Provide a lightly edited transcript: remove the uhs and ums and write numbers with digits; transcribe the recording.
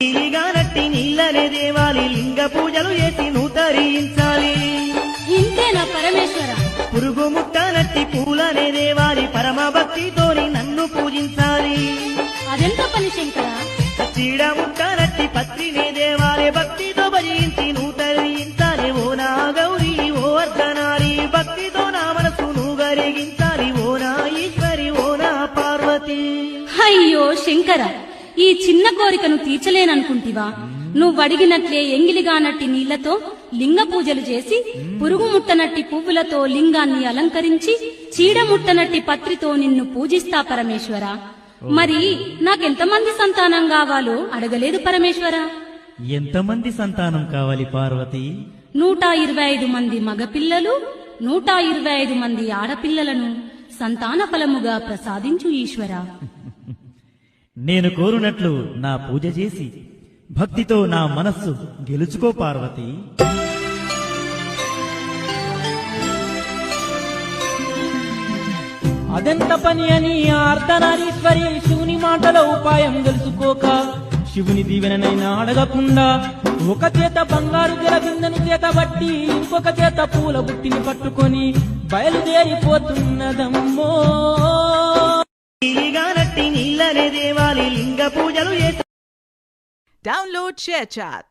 నీలిగానట్టి నీళ్ళనే దేవాలి లింగ పూజలు చేసి నూతరించాలి. ఇంతేనా పరమేశ్వర? పురుగు ముట్టనట్టి పూలనే దేవాలి పరమ భక్తితోని నన్ను పూజించాలి. అదెంత పని శంకర? చీడ ముట్టనట్టి పత్రినే దేవాలి భక్తితో భజించి నూతరించాలి. ఓ నా గౌరీ ఓ అర్ధనారి భక్తితో నా మనసును గరిగించాలి. ఓ నా ఈశ్వరి ఓ నా పార్వతి. అయ్యో శంకర, ఈ చిన్న కోరికను తీర్చలేననుకుంటివా? నువ్వడిగినట్లే ఎంగిలిగానట్టి నీళ్లతో లింగ పూజలు చేసి పురుగు ముట్టనట్టి పువ్వులతో లింగాన్ని అలంకరించి చీడ ముట్టనట్టి పత్రితో నిన్ను పూజిస్తా పరమేశ్వర. మరి నాకెంతమంది సంతానం కావాలో అడగలేదు పరమేశ్వర. ఎంతమంది సంతానం కావాలి పార్వతి? 125 మంది మగపిల్లలు, 125 మంది ఆడపిల్లలను సంతాన ఫలముగా ప్రసాదించు ఈశ్వర. నేను కోరునట్లు నా పూజ చేసి భక్తితో నా మనస్సు గెలుచుకో పార్వతి. అదెంత పని అని ఆ అర్ధనారీశ్వరి శివుని మాటల ఉపాయం తెలుసుకోక శివుని దీవెననైనా అడగకుండా ఒక చేత బంగారు జలబిందెను చేత బట్టి ఇంకొక చేత పూల బుట్టిని పట్టుకొని బయలుదేరిపోతున్నదమ్మో. నీలిగానట్టి నీళ్ళనే దేవాలి లింగ పూజలు చేసి Download ShareChat.